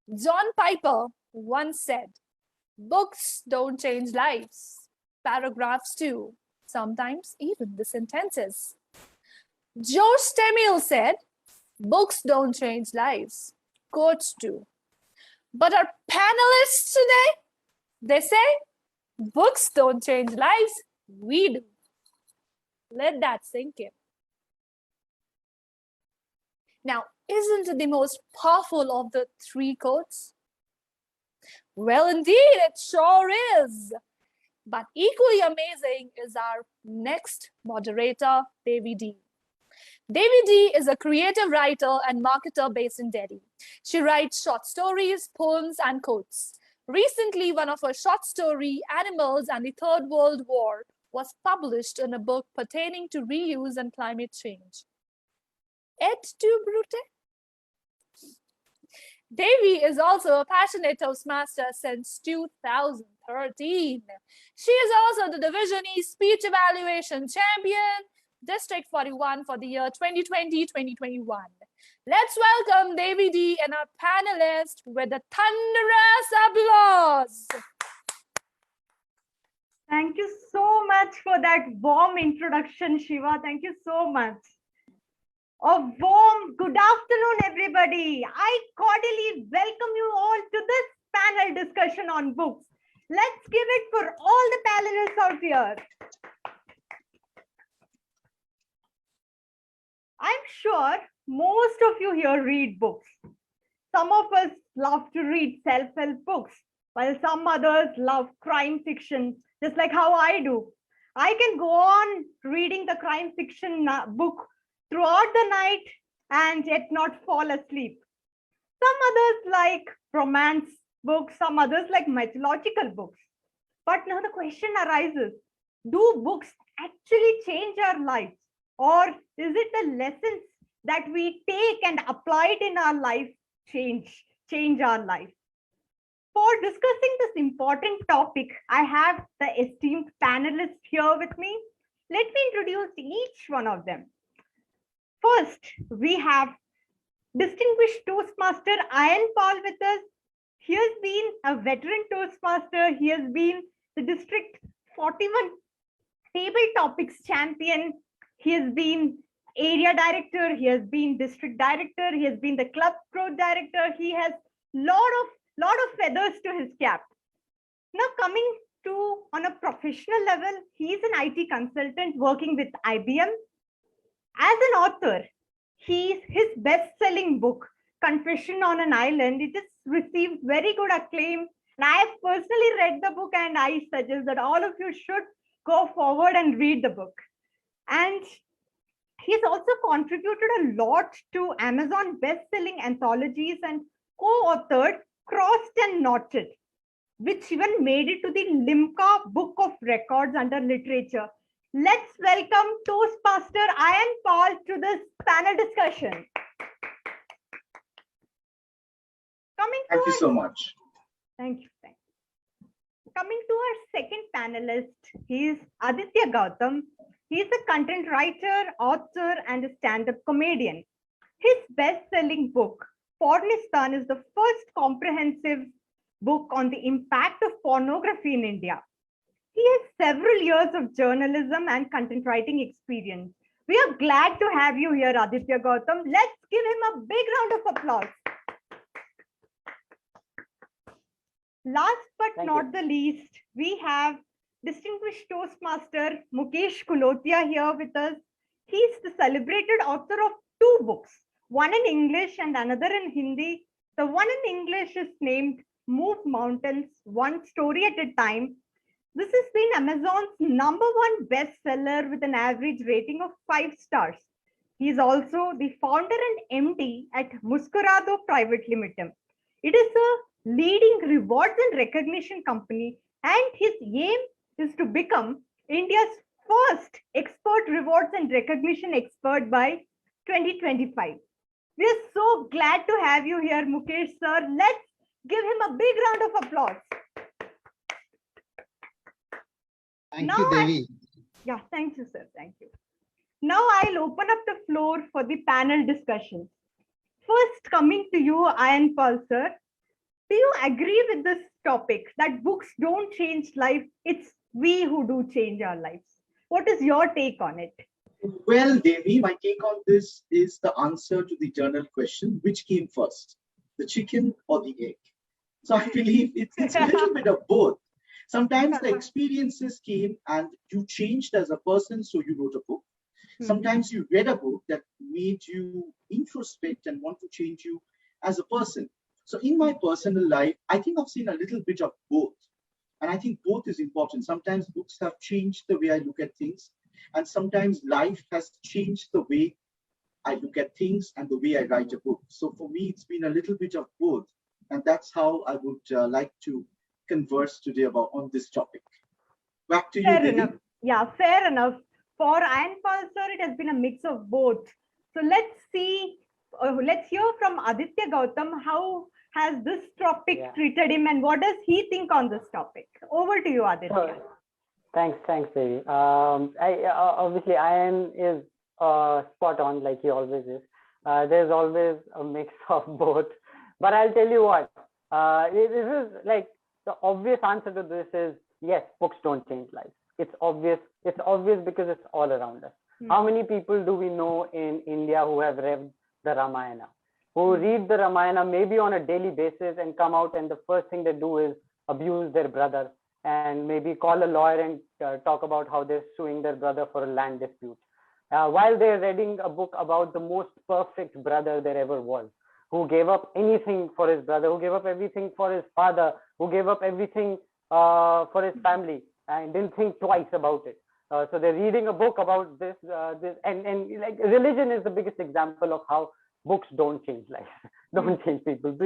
John Piper once said, books don't change lives. Paragraphs do, sometimes even the sentences. George Stemiel said, books don't change lives. Quotes do. But our panelists today, they say, books don't change lives. We do. Let that sink in. Now, isn't it the most powerful of the three quotes? Well, indeed, it sure is. But equally amazing is our next moderator, Devi D. Devi D is a creative writer and marketer based in Delhi. She writes short stories, poems, and quotes. Recently, one of her short story, Animals and the Third World War, was published in a book pertaining to reuse and climate change. Et tu, Brute? Devi is also a passionate Toastmaster since 2013. She is also the Division E Speech Evaluation Champion, District 41 for the year 2020-2021. Let's welcome Devi D and our panelists with a thunderous applause. Thank you so much for that warm introduction, Shiva. Thank you so much. A warm good afternoon, everybody. I cordially welcome you all to this panel discussion on books. Let's give it for all the panelists out here. I'm sure most of you here read books. Some of us love to read self-help books, while some others love crime fiction, just like how I do. I can go on reading the crime fiction book throughout the night and yet not fall asleep. Some others like romance books, some others like mythological books. But now the question arises, do books actually change our lives? Or is it the lessons that we take and apply it in our life change our life? For discussing this important topic, I have the esteemed panelists here with me. Let me introduce each one of them. First, we have distinguished Toastmaster Ayan Pal with us. He has been a veteran Toastmaster. He has been the District 41 Table Topics Champion. He has been Area Director. He has been District Director. He has been the Club Growth Director. He has lot of feathers to his cap. Now coming to on a professional level, he is an IT consultant working with IBM. As an author, his best-selling book, Confession on an Island, it has received very good acclaim. And I have personally read the book and I suggest that all of you should go forward and read the book. And he's also contributed a lot to Amazon best-selling anthologies and co-authored Crossed and Knotted, which even made it to the Limca Book of Records under literature. Let's welcome Toastmaster Ayan Pal to this panel discussion. Thank you so much. Thank you. Coming to our second panelist, he is Aditya Gautam. He is a content writer, author, and a stand-up comedian. His best-selling book, Pornistan, is the first comprehensive book on the impact of pornography in India. He has several years of journalism and content writing experience. We are glad to have you here, Aditya Gautam. Let's give him a big round of applause. Last but not the least, we have distinguished Toastmaster Mukesh Kulothia here with us. He's the celebrated author of two books, one in English and another in Hindi. The one in English is named Move Mountains, One Story at a Time. This has been Amazon's #1 bestseller with an average rating of 5 stars. He is also the founder and MD at Muskurado Private Limited. It is a leading rewards and recognition company, and his aim is to become India's first expert rewards and recognition expert by 2025. We are so glad to have you here, Mukesh sir. Let's give him a big round of applause. Thank you, Devi. Yeah, thank you, sir. Thank you. Now I'll open up the floor for the panel discussion. First, coming to you, Ayan Pal, sir. Do you agree with this topic that books don't change life? It's we who do change our lives. What is your take on it? Well, Devi, my take on this is the answer to the journal question, which came first, the chicken or the egg? So I believe it's a little bit of both. Sometimes the experiences came and you changed as a person, so you wrote a book. Sometimes you read a book that made you introspect and want to change you as a person. So in my personal life, I think I've seen a little bit of both. And I think both is important. Sometimes books have changed the way I look at things. And sometimes life has changed the way I look at things and the way I write a book. So for me, it's been a little bit of both. And that's how I would like to converse today about on this topic. Back to you, Fair Devi. enough. Yeah, fair enough. For Ayan Pal, sir, it has been a mix of both. So let's hear from Aditya Gautam. How has this topic treated him and what does he think on this topic? Over to you, Aditya. Thanks, Devi. Obviously, Ayan is spot on, like he always is. There's always a mix of both. But I'll tell you what, this is like the obvious answer to this is yes, books don't change lives. It's obvious. It's obvious because it's all around us. How many people do we know in India who have read the Ramayana, who read the Ramayana maybe on a daily basis and come out and the first thing they do is abuse their brother and maybe call a lawyer and talk about how they're suing their brother for a land dispute, while they're reading a book about the most perfect brother there ever was, who gave up anything for his brother, who gave up everything for his father, who gave up everything for his family and didn't think twice about it. So they're reading a book about this, and like religion is the biggest example of how books don't change life, don't change people.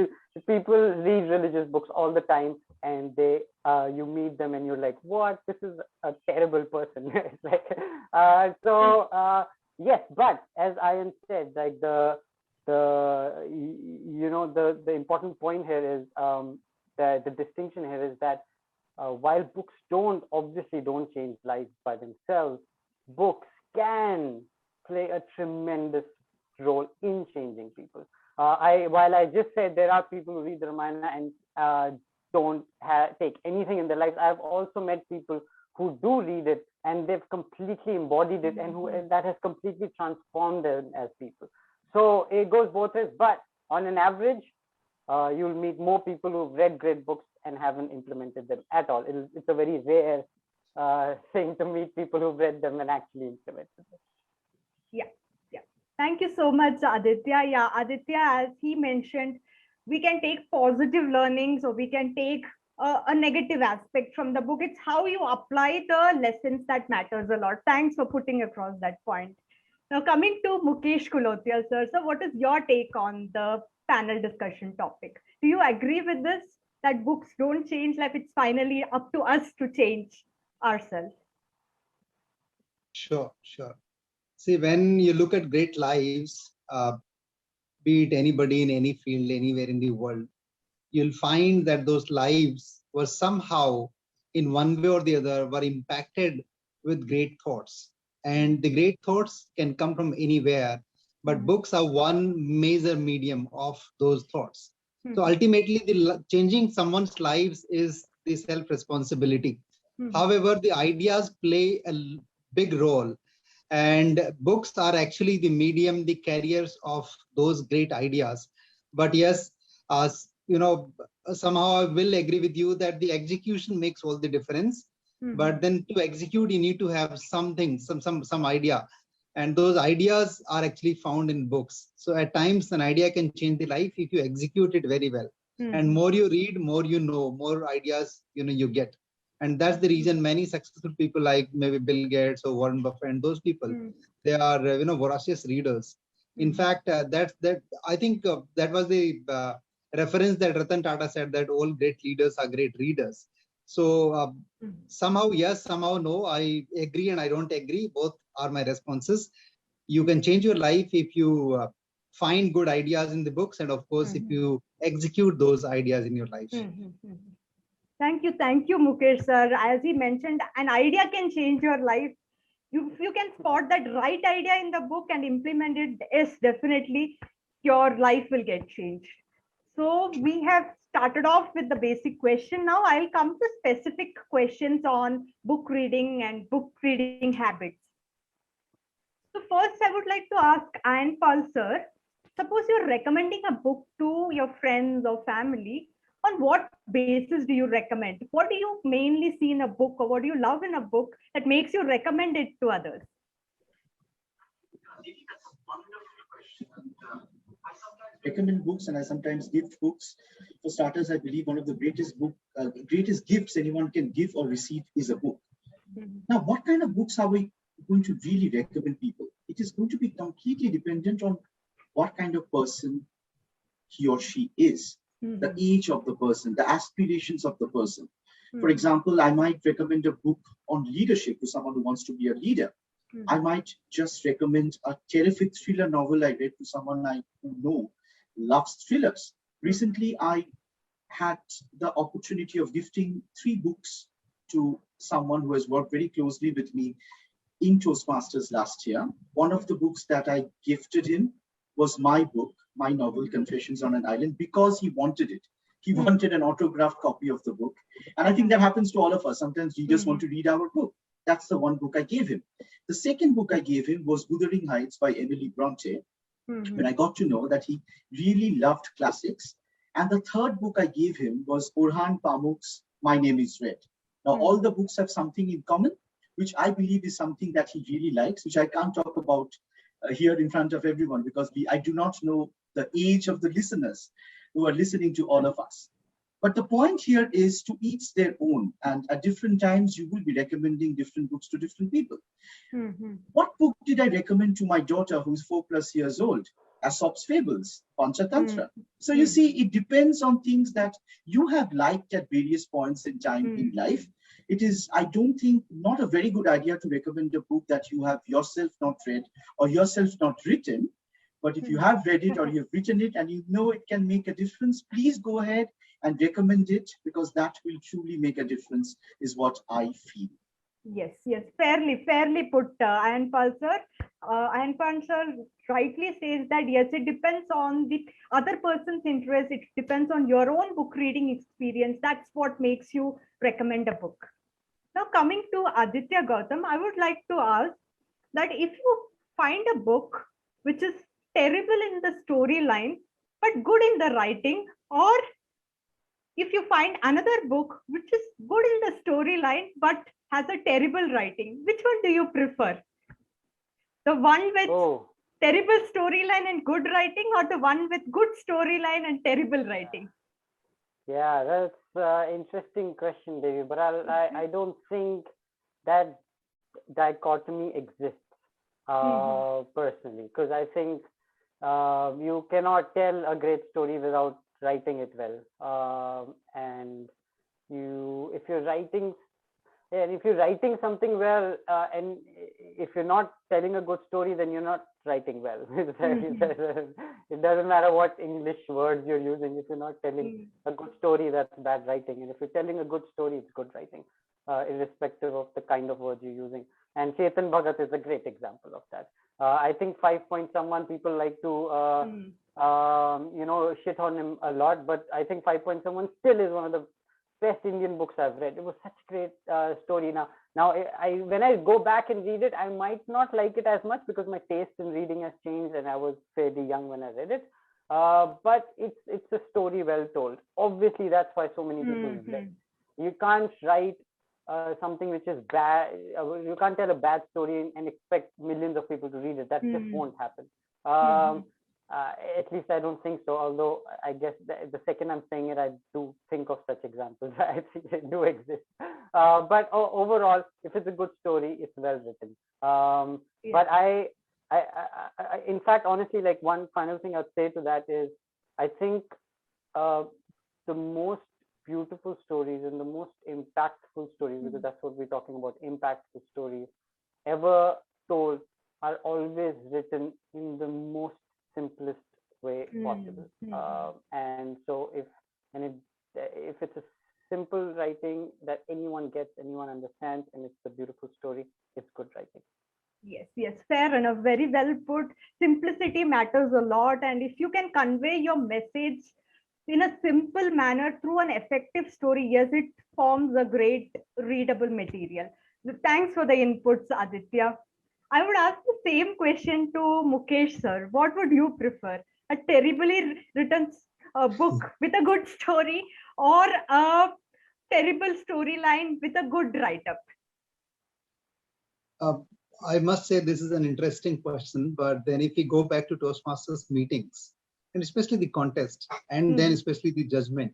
People read religious books all the time, and they you meet them and you're like, what? This is a terrible person. It's like, yes, but as Ayan said, like the important point here is the distinction here is that while books obviously don't change lives by themselves, books can play a tremendous role in changing people. While I just said there are people who read the Ramayana and don't take anything in their lives, I've also met people who do read it and they've completely embodied it and that has completely transformed them as people. So it goes both ways, but on an average, you'll meet more people who've read great books and haven't implemented them at all. It's a very rare thing to meet people who've read them and actually implemented them. Yeah. Thank you so much, Aditya. Yeah, Aditya, as he mentioned, we can take positive learnings or we can take a negative aspect from the book. It's how you apply the lessons that matters a lot. Thanks for putting across that point. Now coming to Mukesh Kulothia, sir. So what is your take on the panel discussion topic? Do you agree with this, that books don't change life? It's finally up to us to change ourselves. Sure. See, when you look at great lives, be it anybody in any field, anywhere in the world, you'll find that those lives were somehow, in one way or the other, were impacted with great thoughts. And the great thoughts can come from anywhere, but books are one major medium of those thoughts. So ultimately, changing someone's lives is the self-responsibility. However, the ideas play a big role. And books are actually the medium, the carriers of those great ideas. But yes, somehow I will agree with you that the execution makes all the difference. But then to execute, you need to have something, some idea. And those ideas are actually found in books. So at times an idea can change the life if you execute it very well. And more you read, more you know, more ideas you get. And that's the reason many successful people like maybe Bill Gates or Warren Buffett and those people, they are voracious readers. In fact, that I think that was the reference that Ratan Tata said, that all great leaders are great readers. So somehow yes, somehow no. I agree and I don't agree. Both are my responses. You can change your life if you find good ideas in the books, and of course, if you execute those ideas in your life. Thank you, Mukesh sir. As he mentioned, an idea can change your life. If you can spot that right idea in the book and implement it, yes, definitely your life will get changed. So we have started off with the basic question. Now I'll come to specific questions on book reading and book reading habits. So first I would like to ask Ayan Pal sir, suppose you're recommending a book to your friends or family, on what basis do you recommend? What do you mainly see in a book, or what do you love in a book that makes you recommend it to others? That's a wonderful question. I sometimes recommend books and I sometimes gift books. For starters, I believe one of the greatest gifts anyone can give or receive is a book. Now, what kind of books are we going to really recommend people? It is going to be completely dependent on what kind of person he or she is, the age of the person, the aspirations of the person. For example, I might recommend a book on leadership to someone who wants to be a leader. I might just recommend a terrific thriller novel I read to someone I know loves thrillers. Recently, I had the opportunity of gifting 3 books to someone who has worked very closely with me in Toastmasters last year. One of the books that I gifted him was my book, my novel, Confessions on an Island, because he wanted it. He wanted an autographed copy of the book. And I think that happens to all of us. Sometimes we just want to read our book. That's the one book I gave him. The second book I gave him was Wuthering Heights by Emily Bronte, when I got to know that he really loved classics. And the third book I gave him was Orhan Pamuk's My Name is Red. Now, all the books have something in common, which I believe is something that he really likes, which I can't talk about here in front of everyone because I do not know the age of the listeners who are listening to all of us. But the point here is to each their own. And at different times, you will be recommending different books to different people. What book did I recommend to my daughter who's 4+ years old? Aesop's Fables, Panchatantra. So you see, it depends on things that you have liked at various points in time in life. It is, I don't think, not a very good idea to recommend a book that you have yourself not read or yourself not written. But if you have read it or you've written it and you know it can make a difference, please go ahead and recommend it, because that will truly make a difference, is what I feel. Yes, fairly put, Ayan Pal sir. Ayan Pal sir rightly says that yes, it depends on the other person's interest. It depends on your own book reading experience. That's what makes you recommend a book. Now, coming to Aditya Gautam, I would like to ask that if you find a book which is terrible in the storyline but good in the writing, or if you find another book which is good in the storyline but has a terrible writing, which one do you prefer? The one with terrible storyline and good writing, or the one with good storyline and terrible writing? Yeah, that's an interesting question, Devi. But I don't think that dichotomy exists personally, because I think you cannot tell a great story without writing it well. And if you're writing something well, and if you're not telling a good story, then you're not writing well. It doesn't matter what English words you're using. If you're not telling a good story, that's bad writing. And if you're telling a good story, it's good writing, irrespective of the kind of words you're using. And Chetan Bhagat is a great example of that. I think 5 Point Someone, people like to shit on him a lot, but I think 5 Point Someone still is one of the best Indian books I've read. It was such a great story. Now when I go back and read it, I might not like it as much because my taste in reading has changed, and I was fairly young when I read it. But it's a story well told. Obviously, that's why so many people read. You can't write something which is bad. You can't tell a bad story and expect millions of people to read it. That just won't happen. At least I don't think so. Although I guess the second I'm saying it, I do think of such examples. I think they do exist. But overall, if it's a good story, it's well written. But I, in fact, honestly, like one final thing I'd say to that is, I think the most beautiful stories and the most impactful stories, because that's what we're talking about, impactful stories ever told, are always written in the most simplest way possible. And so if it's a simple writing that anyone gets, anyone understands, and it's a beautiful story, it's good writing. Yes, fair enough. Very well put. Simplicity matters a lot, and if you can convey your message in a simple manner through an effective story, yes, it forms a great readable material. Thanks for the inputs, Aditya. I would ask the same question to Mukesh sir. What would you prefer? A terribly written book with a good story, or a terrible storyline with a good write-up? I must say this is an interesting question, but then if we go back to Toastmasters meetings, and especially the contest, and then especially the judgment.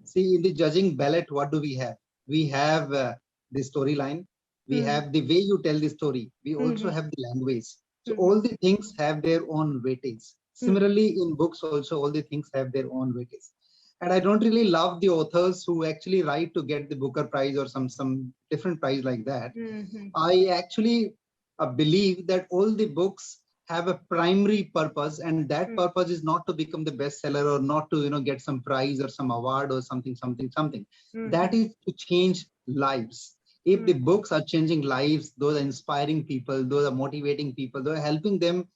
See, in the judging ballot, what do we have? We have the storyline, we have the way you tell the story, we also have the language. So all the things have their own weightage. Similarly, in books also, all the things have their own weightage. And I don't really love the authors who actually write to get the Booker Prize or some different prize like that. I actually believe that all the books have a primary purpose, and that purpose is not to become the bestseller or not to get some prize or some award or something. That is to change lives. If the books are changing lives, those are inspiring people, those are motivating people, those are helping them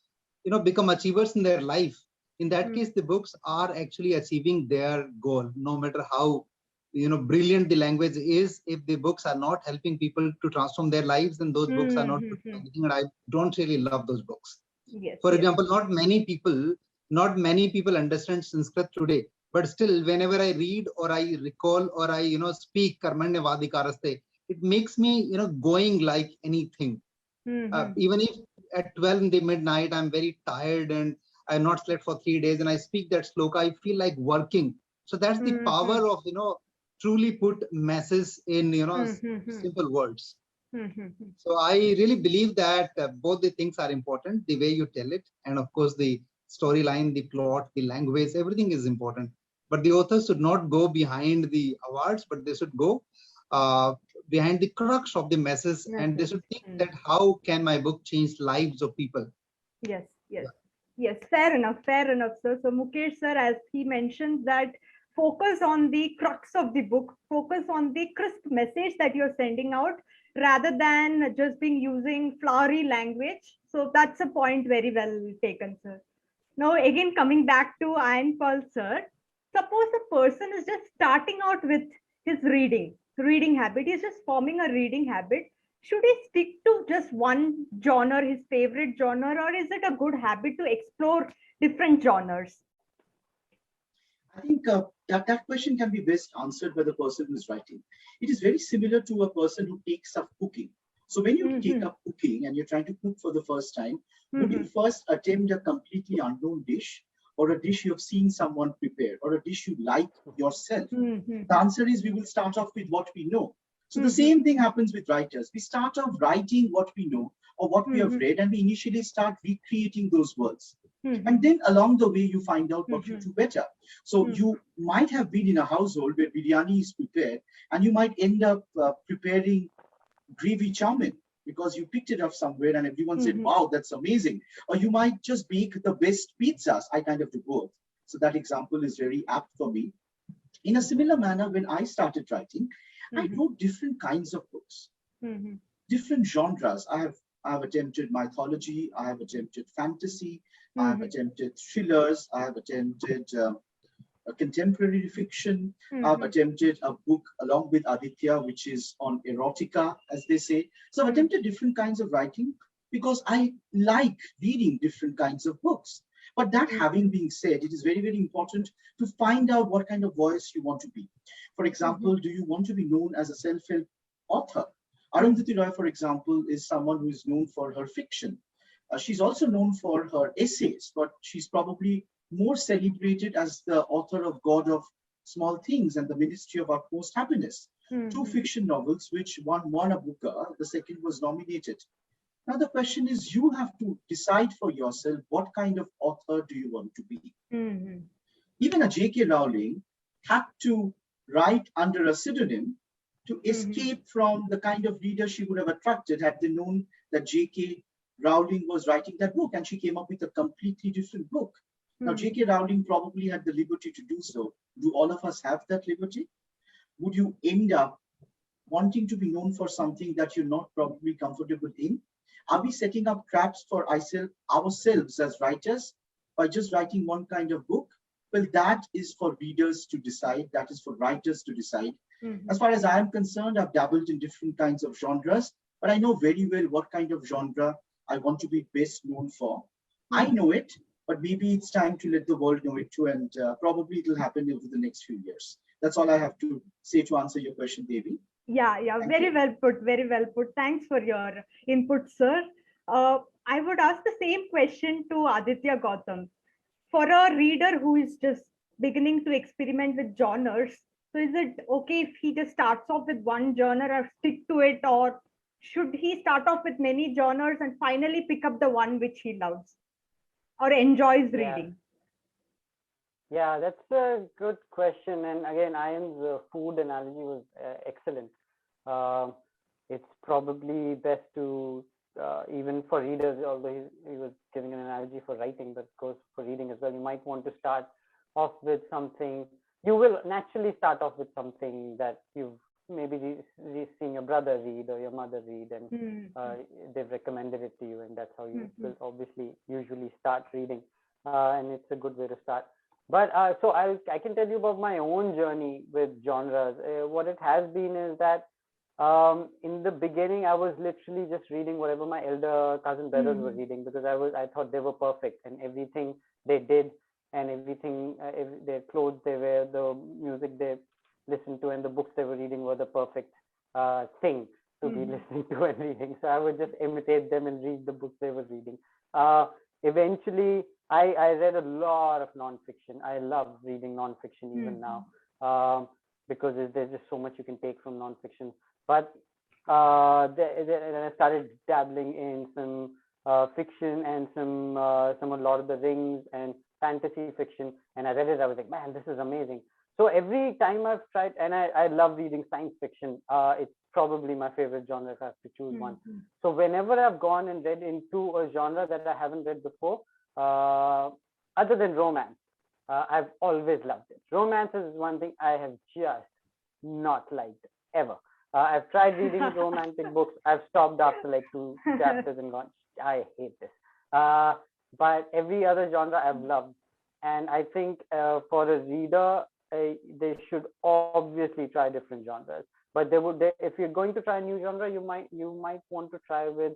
become achievers in their life. In that case, the books are actually achieving their goal, no matter how brilliant the language is. If the books are not helping people to transform their lives, then those books are not anything, and I don't really love those books. Yes, For example, not many people understand Sanskrit today, but still, whenever I read or I recall or I speak Karmanya Vadikaraste, it makes me going like anything. Even if at 12 in the midnight I'm very tired and I've not slept for 3 days and I speak that sloka, I feel like working. So that's the power of truly put masses in simple words. So I really believe that both the things are important, the way you tell it, and of course the storyline, the plot, the language, everything is important. But the authors should not go behind the awards, but they should go behind the crux of the message, and they should think that how can my book change lives of people. Yes, fair enough, sir. So Mukesh sir, as he mentioned, that focus on the crux of the book, focus on the crisp message that you're sending out rather than just being using flowery language. So that's a point very well taken, sir. Now again, coming back to Ayan Pal sir, suppose a person is just starting out with his reading habit, he's just forming a reading habit. Should he stick to just one genre, his favorite genre, or is it a good habit to explore different genres? I think that question can be best answered by the person who is writing. It is very similar to a person who takes up cooking. So when you take up cooking and you're trying to cook for the first time, would you first attempt a completely unknown dish, or a dish you have seen someone prepare, or a dish you like yourself? The answer is we will start off with what we know. So the same thing happens with writers. We start off writing what we know or what we have read, and we initially start recreating those words. And then along the way, you find out what you do better. So you might have been in a household where biryani is prepared, and you might end up preparing gravy chow mein because you picked it up somewhere and everyone said, wow, that's amazing. Or you might just bake the best pizzas. I kind of do both. So that example is very apt for me. In a similar manner, when I started writing, I wrote different kinds of books, different genres. I have attempted mythology, I have attempted fantasy, I have attempted thrillers, I have attempted a contemporary fiction. I've attempted a book along with Aditya, which is on erotica, as they say. So I've attempted different kinds of writing because I like reading different kinds of books. But that having been said, it is very, very important to find out what kind of voice you want to be. For example, do you want to be known as a self-help author? Arundhati Roy, for example, is someone who is known for her fiction. She's also known for her essays, but she's probably more celebrated as the author of God of Small Things and the Ministry of Utmost Happiness. Two fiction novels, which one won a Booker, the second was nominated. Now the question is, you have to decide for yourself what kind of author do you want to be. Even a J.K. Rowling had to write under a pseudonym to escape from the kind of reader she would have attracted had they known that J.K. Rowling was writing that book, and she came up with a completely different book. Now, J.K. Rowling probably had the liberty to do so. Do all of us have that liberty? Would you end up wanting to be known for something that you're not probably comfortable in? Are we setting up traps for ourselves as writers by just writing one kind of book? Well, that is for readers to decide. That is for writers to decide. Mhm. As far as I am concerned, I've dabbled in different kinds of genres, but I know very well what kind of genre I want to be best known for. I know it, but maybe it's time to let the world know it too, and probably it'll happen over the next few years. That's all I have to say to answer your question, Devi. Yeah, Thank very you. well put, very well put. Thanks for your input, sir. I would ask the same question to Aditya Gautam. For a reader who is just beginning to experiment with genres, so is it okay if he just starts off with one genre or stick to it, or should he start off with many genres and finally pick up the one which he loves or enjoys Yeah. reading? Yeah, that's a good question. And again, Ayan's food analogy was excellent. It's probably best to, even for readers, although he was giving an analogy for writing, but of course for reading as well, you might want to start off with something. You will naturally start off with something that you've maybe seen your brother read or your mother read, and they've recommended it to you, and that's how you will obviously usually start reading. And it's a good way to start. But so I can tell you about my own journey with genres. What it has been is that in the beginning, I was literally just reading whatever my elder cousin brothers were reading, because I thought they were perfect, and everything they did, and everything, their clothes they wear, the music they listened to, and the books they were reading were the perfect thing to be listening to and reading. So I would just imitate them and read the books they were reading. Eventually, I read a lot of nonfiction. I love reading nonfiction even now, because there's just so much you can take from nonfiction. But then I started dabbling in some fiction and some a Lord of the Rings and fantasy fiction. And I read it, I was like, man, this is amazing. So every time I've tried, and I love reading science fiction. It's probably my favorite genre if I have to choose one. So whenever I've gone and read into a genre that I haven't read before, other than romance, I've always loved it. Romance is one thing I have just not liked ever. I've tried reading romantic books. I've stopped after like 2 chapters and gone, I hate this. But every other genre I've loved. And I think for a reader, they should obviously try different genres. But if you're going to try a new genre, you might want to try with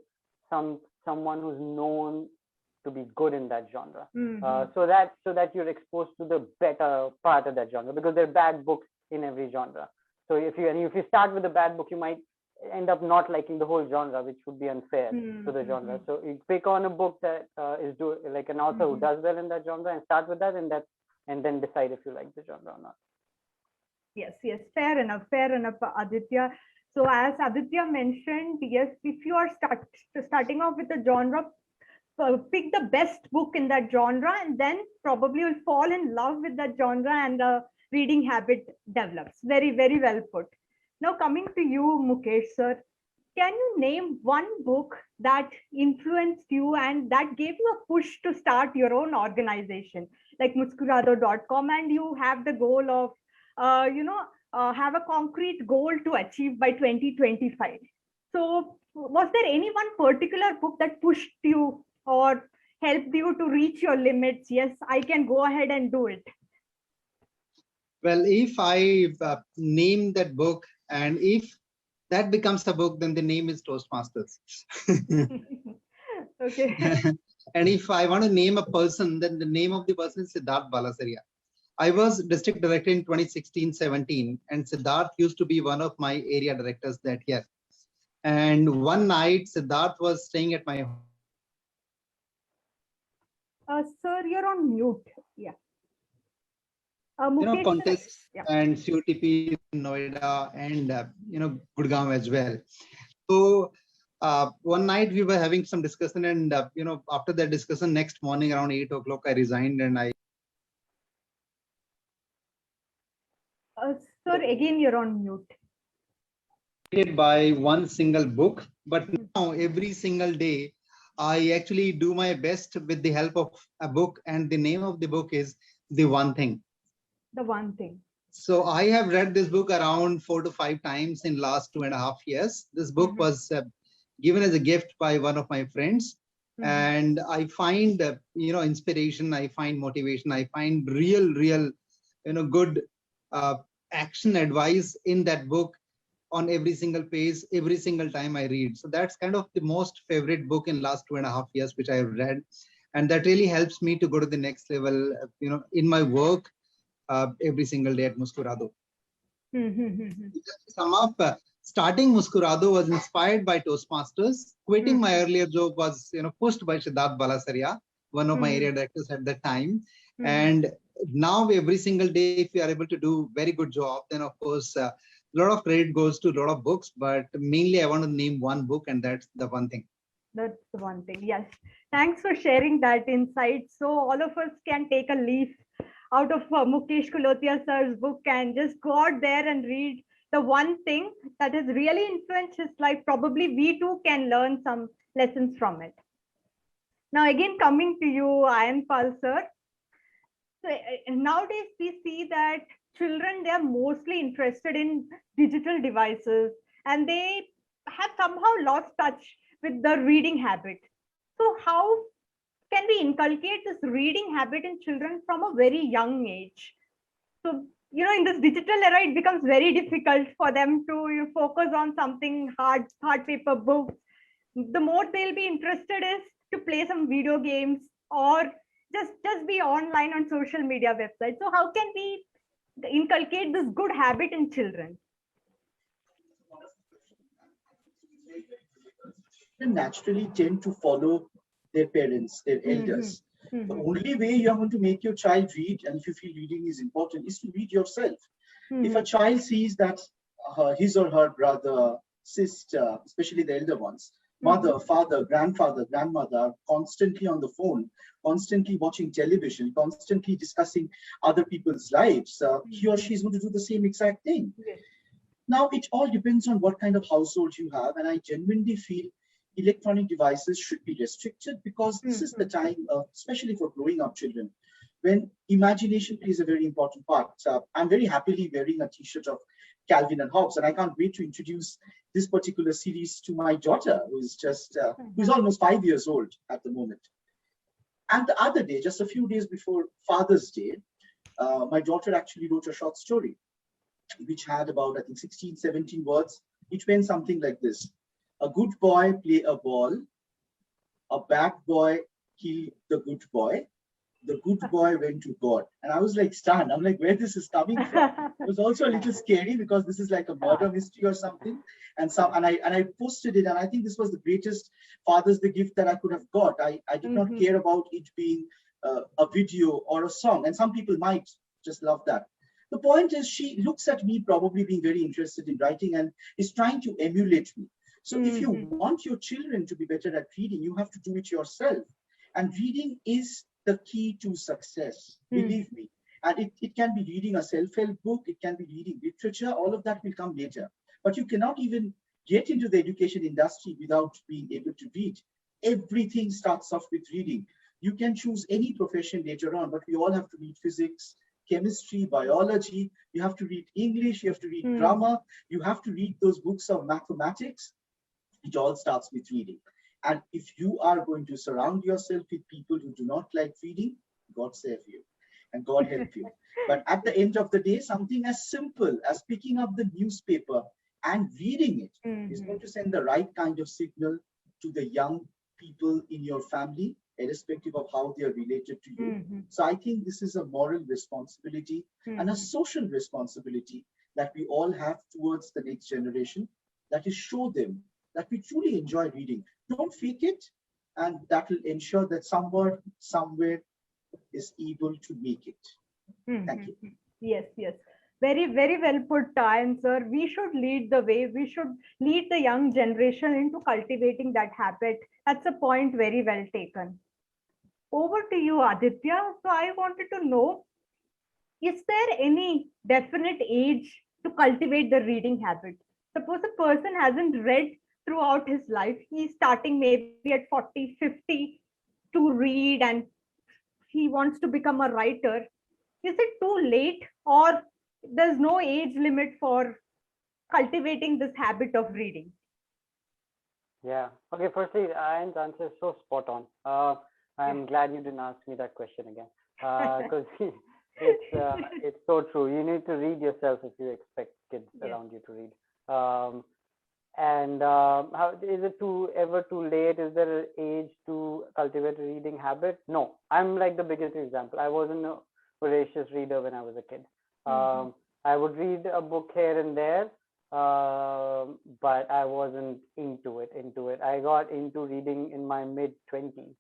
someone who's known to be good in that genre, so that you're exposed to the better part of that genre, because there are bad books in every genre. So if you start with a bad book, you might end up not liking the whole genre, which would be unfair to the genre. So you pick on a book that is like an author who does well in that genre, and start with that, and then decide if you like the genre or not. Yes, fair enough, Aditya. So as Aditya mentioned, yes, if you are starting off with a genre, pick the best book in that genre, and then probably you'll fall in love with that genre, and the reading habit develops. Very, very well put. Now coming to you, Mukesh sir, can you name one book that influenced you and that gave you a push to start your own organization like muskurado.com, and you have the goal of have a concrete goal to achieve by 2025? So was there any one particular book that pushed you or helped you to reach your limits? Yes, I can go ahead and do it. Well, if I name that book, and if that becomes a book, then the name is Toastmasters. Okay. And if I want to name a person, then the name of the person is Siddharth Balasaria. I was district director in 2016-17, and Siddharth used to be one of my area directors that year. And one night, Siddharth was staying at my home. Sir, you're on mute. Yeah. Mukesh, Contests yeah. and COTP in Noida and Gurgaon as well. So one night we were having some discussion, and after that discussion, next morning around 8 o'clock, I resigned, and I. Sir, again you're on mute. By one single book, but now every single day I actually do my best with the help of a book, and the name of the book is The One Thing. The One Thing. So I have read this book around 4 to 5 times in last 2.5 years. This book was given as a gift by one of my friends, and I find inspiration, I find motivation, I find real good action advice in that book on every single page, every single time I read. So that's kind of the most favorite book in last 2.5 years which I have read, and that really helps me to go to the next level in my work every single day at Muskurado. Just to sum up, starting Muskurado was inspired by Toastmasters. Quitting my earlier job was pushed by Siddharth Balasaria, one of my area directors at that time. And now every single day, if you are able to do very good job, then of course a lot of credit goes to a lot of books, but mainly I want to name one book, and that's the one thing. That's the one thing. Yes. Thanks for sharing that insight. So all of us can take a leaf out of Mukesh Kulothia sir's book and just go out there and read the one thing that has really influenced his life. Probably we too can learn some lessons from it. Now again, coming to you, Ayan Pal sir. So nowadays we see that children, they are mostly interested in digital devices and they have somehow lost touch with the reading habit. So how can we inculcate this reading habit in children from a very young age? So, in this digital era, it becomes very difficult for them to focus on something hard paper books. The more they'll be interested is to play some video games or just be online on social media websites. So how can we inculcate this good habit in children? They naturally tend to follow their parents, their elders. The only way you are going to make your child read, and if you feel reading is important, is to read yourself. If a child sees that his or her brother, sister, especially the elder ones, mother, father, grandfather, grandmother are constantly on the phone, constantly watching television, constantly discussing other people's lives, he or she is going to do the same exact thing. Yes. Now, it all depends on what kind of household you have, and I genuinely feel electronic devices should be restricted because this is the time, especially for growing up children, when imagination plays a very important part. I'm very happily wearing a t-shirt of Calvin and Hobbes, and I can't wait to introduce this particular series to my daughter, who's almost 5 years old at the moment. And the other day, just a few days before Father's Day, my daughter actually wrote a short story, which had about, I think, 16, 17 words. It went something like this. A good boy play a ball, a bad boy kill the good boy, the good boy went to God. And I was like stunned. I'm like, where this is coming from? It was also a little scary because this is like a murder mystery or something. And I posted it, and I think this was the greatest Father's Day gift that I could have got. I did not care about it being a video or a song, and some people might just love that. The point is, she looks at me probably being very interested in writing and is trying to emulate me. So if you want your children to be better at reading, you have to do it yourself. And reading is the key to success, believe me. And it can be reading a self-help book, it can be reading literature, all of that will come later. But you cannot even get into the education industry without being able to read. Everything starts off with reading. You can choose any profession later on, but we all have to read physics, chemistry, biology, you have to read English, you have to read grammar, you have to read those books of mathematics. It all starts with reading. And if you are going to surround yourself with people who do not like reading, God save you and God help you. But at the end of the day, something as simple as picking up the newspaper and reading it is going to send the right kind of signal to the young people in your family, irrespective of how they are related to you. So I think this is a moral responsibility and a social responsibility that we all have towards the next generation, that is show them that we truly enjoy reading. Don't fake it, and that will ensure that somewhere is able to make it. Thank you. Yes. Very, very well put, Ayan sir. We should lead the way. We should lead the young generation into cultivating that habit. That's a point very well taken. Over to you, Aditya. So I wanted to know, is there any definite age to cultivate the reading habit? Suppose a person hasn't read throughout his life. He's starting maybe at 40, 50 to read, and he wants to become a writer. Is it too late, or there's no age limit for cultivating this habit of reading? Yeah. Okay. Firstly, Ayan's answer is so spot on. I'm glad you didn't ask me that question again, because it's so true. You need to read yourself if you expect kids around you to read. And how is it ever too late? Is there an age to cultivate a reading habit? No, I'm like the biggest example. I wasn't a voracious reader when I was a kid. I would read a book here and there, but I wasn't into it. I got into reading in my mid-20s,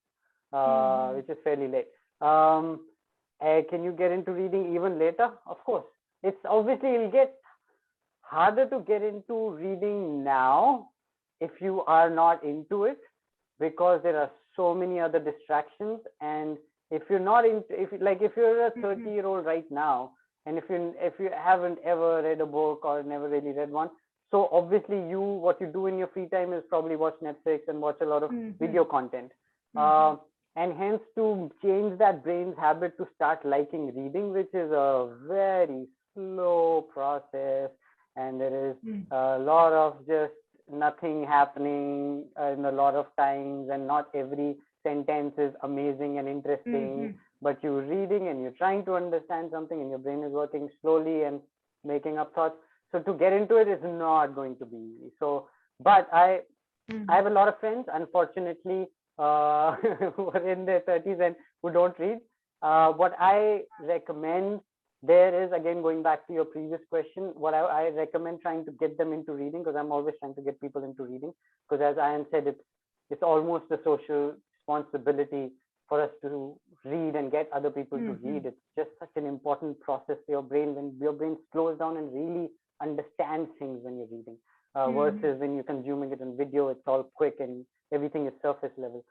which is fairly late. Can you get into reading even later? Of course. It's obviously, it'll get harder to get into reading now if you are not into it, because there are so many other distractions. And if you're not into, if you're a 30-year-old right now, and if you haven't ever read a book or never really read one, so obviously what you do in your free time is probably watch Netflix and watch a lot of video content. And hence, to change that brain's habit to start liking reading, which is a very slow process, and there is a lot of just nothing happening in a lot of times, and not every sentence is amazing and interesting, but you're reading and you're trying to understand something, and your brain is working slowly and making up thoughts. So to get into it is not going to be easy. So, but I have a lot of friends, unfortunately, who are in their 30s and who don't read. What I recommend there is, again, going back to your previous question, what I recommend trying to get them into reading, because I'm always trying to get people into reading, because as Ayan said, it's almost a social responsibility for us to read and get other people to read. It's just such an important process for your brain, when your brain slows down and really understands things when you're reading, versus when you're consuming it in video, it's all quick and everything is surface level.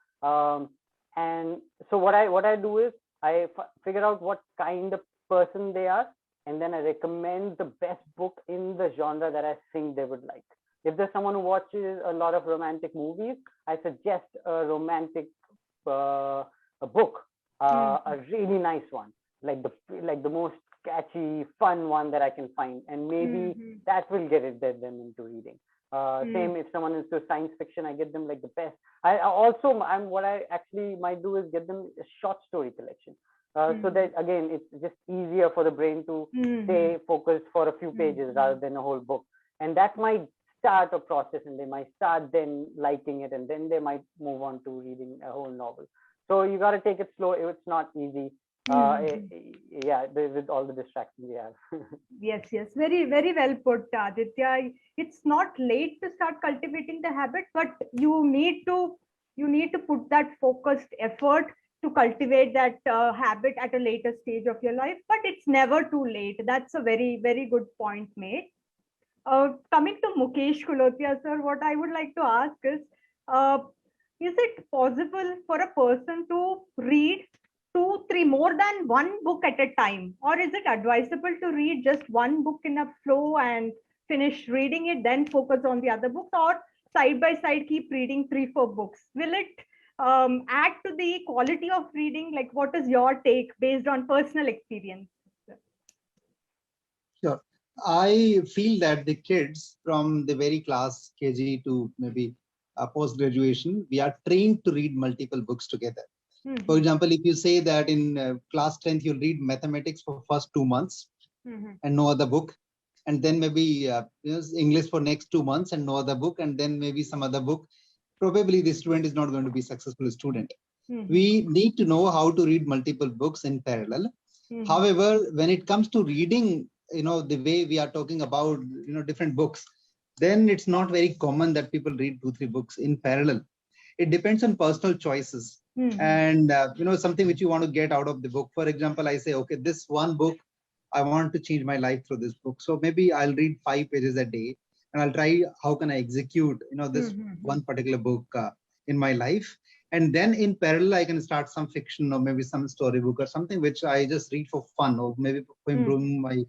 And so what I do is I figure out what kind of person they are, and then I recommend the best book in the genre that I think they would like. If there's someone who watches a lot of romantic movies, I suggest a romantic a book, a really nice one, like the most catchy, fun one that I can find, and maybe that will get them into reading. Same if someone is into science fiction, I get them like the best. What I actually might do is get them a short story collection. So that, again, it's just easier for the brain to stay focused for a few pages rather than a whole book. And that might start a process, and they might start then liking it, and then they might move on to reading a whole novel. So you got to take it slow. It's not easy. With all the distractions we have. Yes, very, very well put, Aditya. It's not late to start cultivating the habit, but you need to put that focused effort to cultivate that habit at a later stage of your life. But it's never too late. That's a very, very good point made. Coming to Mukesh Kulothia, sir, what I would like to ask is it possible for a person to read 2, 3 more than one book at a time, or is it advisable to read just one book in a flow and finish reading it, then focus on the other books, or side by side keep reading 3, 4 books? Will it add to the quality of reading? Like, what is your take based on personal experience? Sure. I feel that the kids from the very class KG to maybe post graduation, we are trained to read multiple books together. For example, if you say that in class 10th, you'll read mathematics for first 2 months and no other book, and then maybe English for next 2 months and no other book, and then maybe some other book, probably the student is not going to be a successful student. We need to know how to read multiple books in parallel. However, when it comes to reading, the way we are talking about, different books, then it's not very common that people read 2, 3 books in parallel. It depends on personal choices and something which you want to get out of the book. For example, I say, okay, this one book, I want to change my life through this book. So maybe I'll read 5 pages a day, and I'll try how can I execute this one particular book in my life. And then in parallel, I can start some fiction or maybe some storybook or something which I just read for fun, or maybe for improving my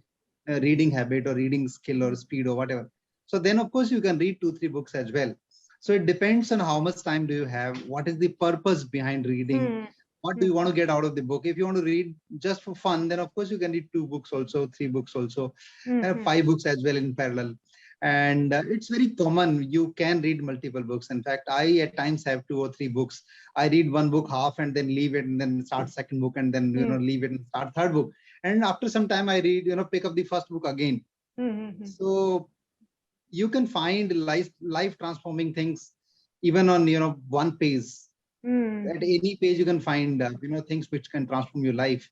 reading habit or reading skill or speed or whatever. So then, of course, you can read 2, 3 books as well. So it depends on how much time do you have, what is the purpose behind reading, what do you want to get out of the book. If you want to read just for fun, then of course you can read 2 books also, 3 books also, 5 books as well in parallel. And it's very common. You can read multiple books. In fact, I at times have 2 or 3 books. I read one book half and then leave it and then start second book and then leave it and start third book. And after some time I read, pick up the first book again. So you can find life transforming things even on one page. At any page you can find things which can transform your life.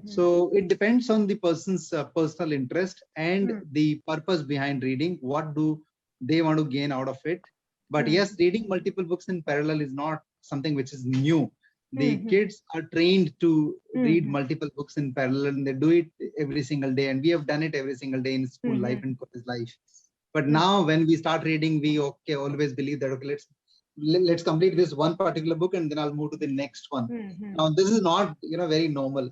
So it depends on the person's personal interest and the purpose behind reading. What do they want to gain out of it? But yes, reading multiple books in parallel is not something which is new. The kids are trained to read multiple books in parallel, and they do it every single day. And we have done it every single day in school life and college life. But now when we start reading, we always believe that, okay, let's complete this one particular book and then I'll move to the next one. Now, this is not, very normal.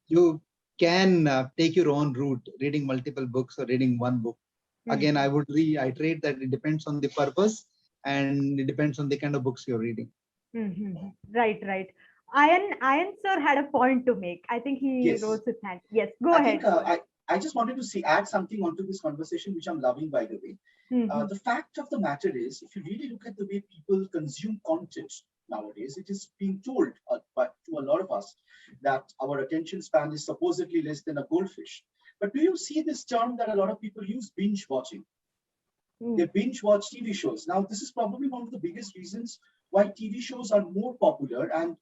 You can take your own route, reading multiple books or reading one book. Again, I would reiterate that it depends on the purpose and it depends on the kind of books you're reading. Right. Ayan sir had a point to make. I think he rose his hand. Yes, go ahead. I just wanted to add something onto this conversation, which I'm loving, by the way. The fact of the matter is, if you really look at the way people consume content nowadays, it is being told to a lot of us that our attention span is supposedly less than a goldfish. But do you see this term that a lot of people use, binge watching? They binge watch TV shows. Now, this is probably one of the biggest reasons why TV shows are more popular and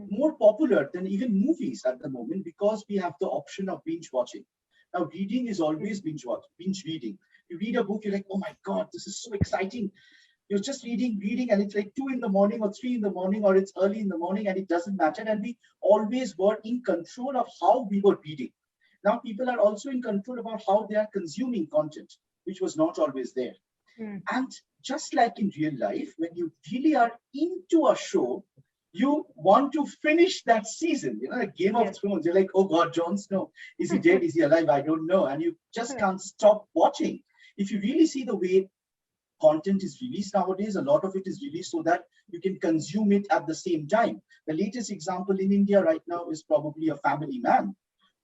more popular than even movies at the moment, because we have the option of binge watching. Now, reading is always binge reading. You read a book, you're like, oh my God, this is so exciting. You're just reading, and it's like 2 in the morning or 3 in the morning, or it's early in the morning, and it doesn't matter. And we always were in control of how we were reading. Now, people are also in control about how they are consuming content, which was not always there. And just like in real life, when you really are into a show, you want to finish that season. Like Game of Thrones, you're like, oh God, Jon Snow, is he dead? Is he alive? I don't know. And you just can't stop watching. If you really see the way content is released nowadays, a lot of it is released so that you can consume it at the same time. The latest example in India right now is probably A Family Man,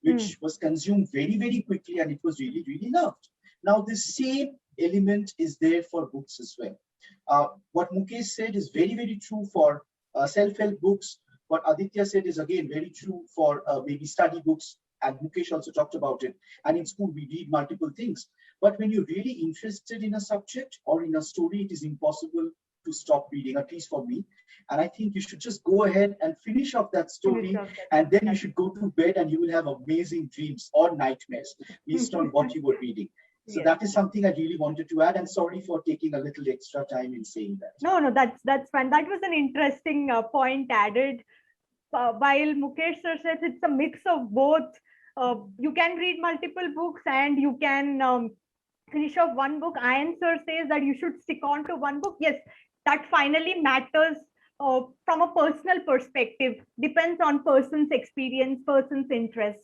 which was consumed very, very quickly, and it was really, really loved. Now, the same element is there for books as well. What Mukesh said is very, very true for self-help books. What Aditya said is again very true for maybe study books, and Mukesh also talked about it. And in school, we read multiple things. But when you're really interested in a subject or in a story, it is impossible to stop reading, at least for me. And I think you should just go ahead and finish off that story, and then you should go to bed and you will have amazing dreams or nightmares based on what you were reading. So that is something I really wanted to add, and sorry for taking a little extra time in saying that. No, that's fine. That was an interesting point added. While Mukesh sir says it's a mix of both, you can read multiple books and you can finish off one book. Ayan sir says that you should stick on to one book. Yes, that finally matters from a personal perspective. Depends on person's experience, person's interest.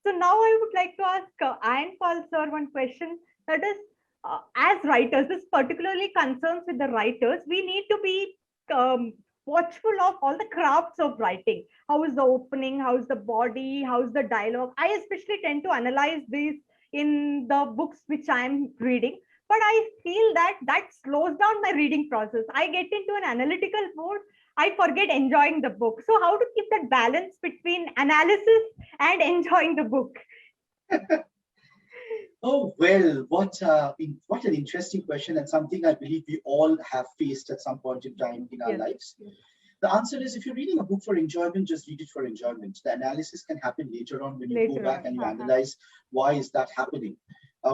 So now I would like to ask Ayan Pal sir one question. That is, as writers, this particularly concerns with the writers. We need to be watchful of all the crafts of writing. How is the opening? How is the body? How is the dialogue? I especially tend to analyze these in the books which I am reading. But I feel that slows down my reading process. I get into an analytical mode. I forget enjoying the book. So how to keep that balance between analysis and enjoying the book? Oh, well, what an interesting question, and something I believe we all have faced at some point in time in our lives. The answer is, if you're reading a book for enjoyment, just read it for enjoyment. The analysis can happen later on when you go back and you analyze why is that happening.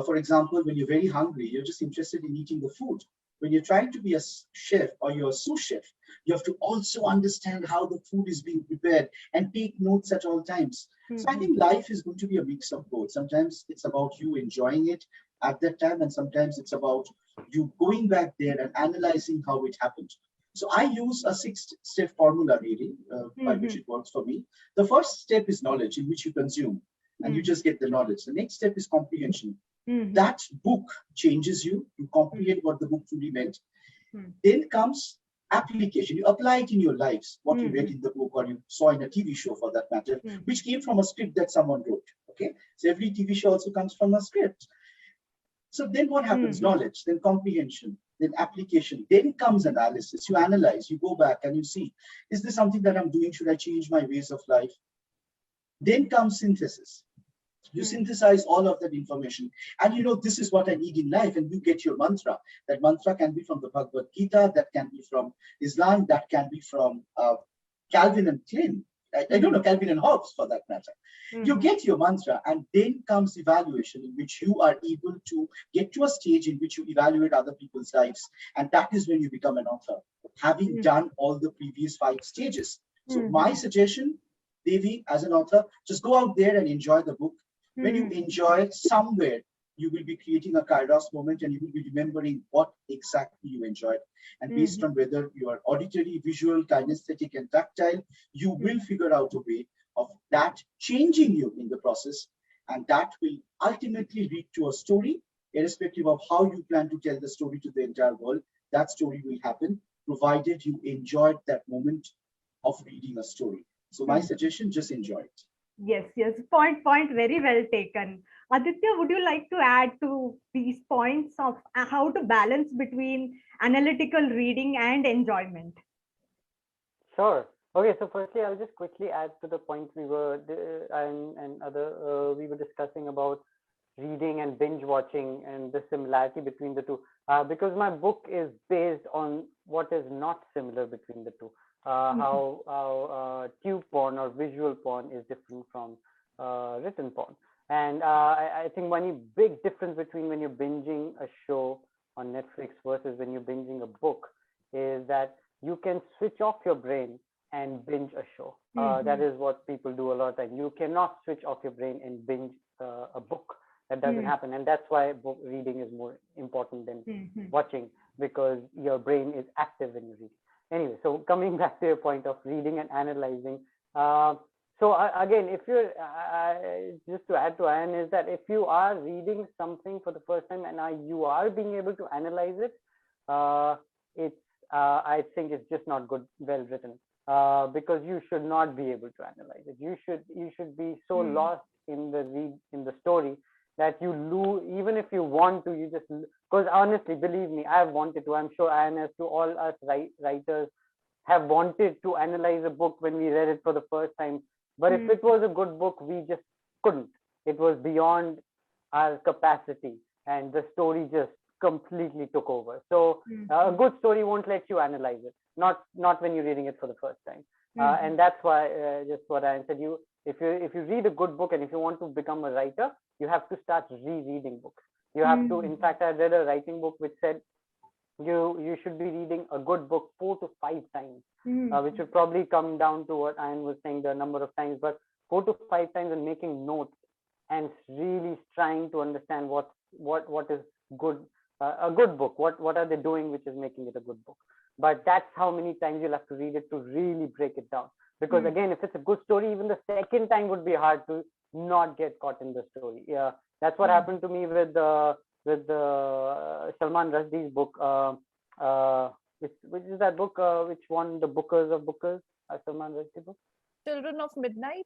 For example, when you're very hungry, you're just interested in eating the food. When you're trying to be a chef or you're a sous chef, you have to also understand how the food is being prepared and take notes at all times. So I think life is going to be a mix of both. Sometimes it's about you enjoying it at that time, and sometimes it's about you going back there and analyzing how it happened. So I use a 6-step formula really, by which it works for me. The first step is knowledge, in which you consume and you just get the knowledge. The next step is comprehension. That book changes you. You comprehend what the book truly meant. Then comes application. You apply it in your lives, what you read in the book or you saw in a TV show for that matter, which came from a script that someone wrote. Okay, so every TV show also comes from a script. So then what happens? Knowledge, then comprehension, then application, then comes analysis. You analyze, you go back and you see, is this something that I'm doing? Should I change my ways of life? Then comes synthesis. You synthesize all of that information. And you know, this is what I need in life. And you get your mantra. That mantra can be from the Bhagavad Gita, that can be from Islam, that can be from Calvin and Klein. I don't know, Calvin and Hobbes for that matter. You get your mantra, and then comes evaluation, in which you are able to get to a stage in which you evaluate other people's lives. And that is when you become an author, having done all the previous 5 stages. So my suggestion, Devi, as an author, just go out there and enjoy the book. When you enjoy somewhere, you will be creating a kairos moment, and you will be remembering what exactly you enjoyed. And based on whether you are auditory, visual, kinesthetic, and tactile, you will figure out a way of that changing you in the process. And that will ultimately lead to a story, irrespective of how you plan to tell the story to the entire world. That story will happen, provided you enjoyed that moment of reading a story. So my suggestion, just enjoy it. Yes, point very well taken. Aditya, would you like to add to these points of how to balance between analytical reading and enjoyment? Sure. Okay, so firstly, I'll just quickly add to the point we were we were discussing about reading and binge watching and the similarity between the two. Because my book is based on what is not similar between the two. How tube porn or visual porn is different from written porn. And I think one big difference between when you're binging a show on Netflix versus when you're binging a book is that you can switch off your brain and binge a show. That is what people do a lot of time. You cannot switch off your brain and binge a book. That doesn't happen. And that's why book reading is more important than watching, because your brain is active when you read. Anyway, so coming back to your point of reading and analyzing. So again, if you're, just to add to Ayan, is that if you are reading something for the first time and you are being able to analyze it, I think it's just not well written, because you should not be able to analyze it. You should be so lost in the story that you lose, even if you want to, because honestly, believe me, I've wanted to, I'm sure Ayan, as to all us writers, have wanted to analyze a book when we read it for the first time. But if it was a good book, we just couldn't. It was beyond our capacity, and the story just completely took over. So a good story won't let you analyze it, not when you're reading it for the first time. And that's why, just what I said, if you read a good book and if you want to become a writer, you have to start rereading books. You have to, in fact, I read a writing book which said you should be reading a good book 4 to 5 times, which would probably come down to what Ayan was saying, the number of times, but 4 to 5 times, and making notes and really trying to understand what is good, a good book, what are they doing which is making it a good book. But that's how many times you'll have to read it to really break it down. Because again, if it's a good story, even the second time would be hard to not get caught in the story. Yeah, that's what happened to me with the Salman Rushdie's book, which is that book which won the Bookers of Bookers, Salman Rushdie book. Children of Midnight.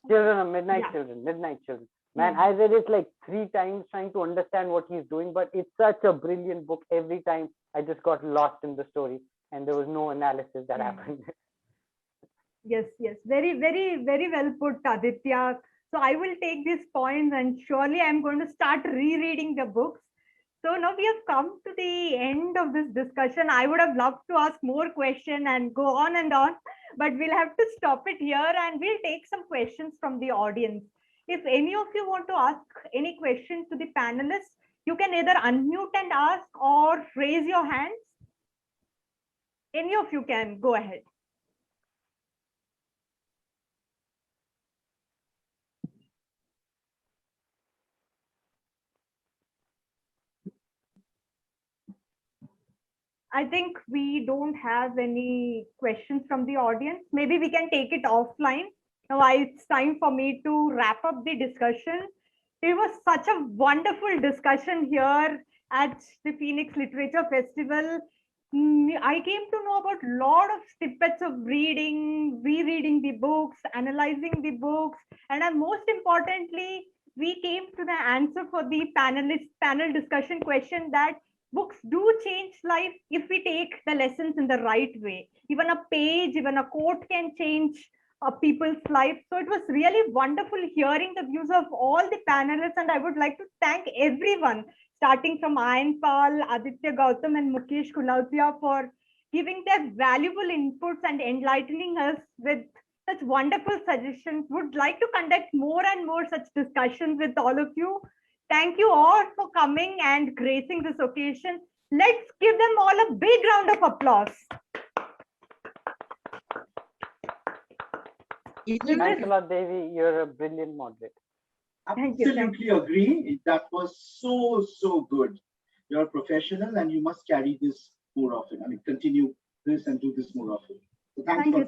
Children of Midnight. Children, Midnight Children. Man, I read it like 3 times trying to understand what he's doing, but it's such a brilliant book. Every time I just got lost in the story, and there was no analysis that happened. Yes, very, very, very well put, Aditya. So I will take these points, and surely I'm going to start rereading the books. So now we have come to the end of this discussion. I would have loved to ask more questions and go on and on, but we'll have to stop it here, and we'll take some questions from the audience. If any of you want to ask any questions to the panelists, you can either unmute and ask or raise your hands. Any of you can go ahead. I think we don't have any questions from the audience. Maybe we can take it offline. Now it's time for me to wrap up the discussion. It was such a wonderful discussion here at the Phoenix Literature Festival. I came to know about a lot of snippets of reading, rereading the books, analyzing the books, and most importantly, we came to the answer for the panel discussion question that books do change life if we take the lessons in the right way. Even a page, even a quote can change people's life. So it was really wonderful hearing the views of all the panelists, and I would like to thank everyone, starting from Ayan Pal, Aditya Gautam, and Mukesh Kulothia for giving their valuable inputs and enlightening us with such wonderful suggestions. Would like to conduct more and more such discussions with all of you. Thank you all for coming and gracing this occasion. Let's give them all a big round of applause. Thanks a lot, Devi. You're a brilliant moderator. Thank you. Absolutely agree. That was so good. You're a professional and you must carry this more often. I mean, continue this and do this more often. So Thank you,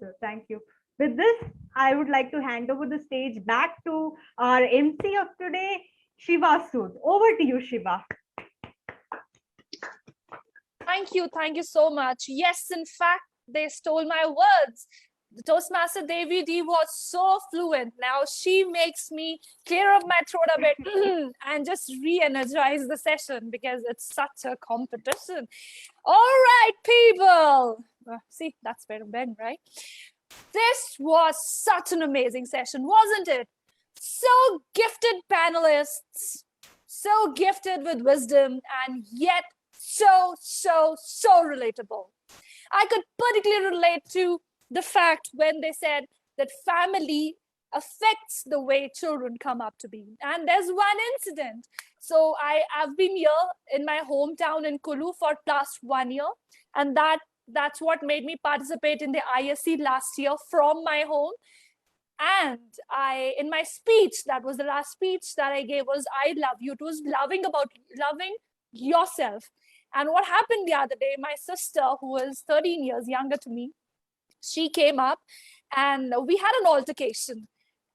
sir. Thank you. With this, I would like to hand over the stage back to our MC of today, Shiva Sood. Over to you, Shiva. Thank you so much. Yes, in fact, they stole my words. The Toastmaster Devi D was so fluent. Now she makes me clear up my throat a bit and just re-energize the session because it's such a competition. All right, people. See, that's better Ben, right? This was such an amazing session, wasn't it? So gifted panelists, so gifted with wisdom, and yet so relatable. I could particularly relate to the fact when they said that family affects the way children come up to be. And there's one incident. So I've been here in my hometown in Kulu for past 1 year. And that's what made me participate in the ISC last year from my home. And in my speech, that was the last speech that I gave, was I love you. It was loving yourself. And what happened the other day, my sister, who was 13 years younger to me, she came up and we had an altercation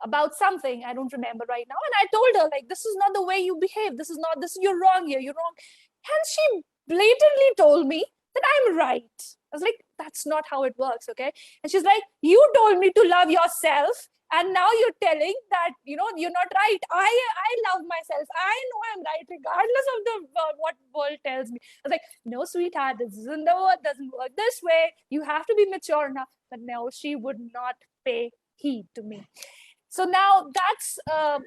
about something. I don't remember right now. And I told her, like, this is not the way you behave. You're wrong here. You're wrong. And she blatantly told me that I'm right. I was like, that's not how it works. Okay. And she's like, you told me to love yourself. And now you're telling that, you're not right. I love myself. I know I'm right, regardless of what world tells me. I was like, no, sweetheart, this isn't the word. Doesn't work this way. You have to be mature enough. But no, she would not pay heed to me. So now that's a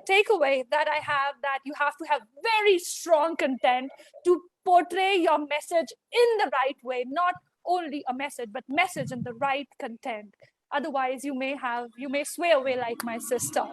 takeaway that I have, that you have to have very strong content to portray your message in the right way, not only a message, but message in the right content. Otherwise, you may sway away like my sister.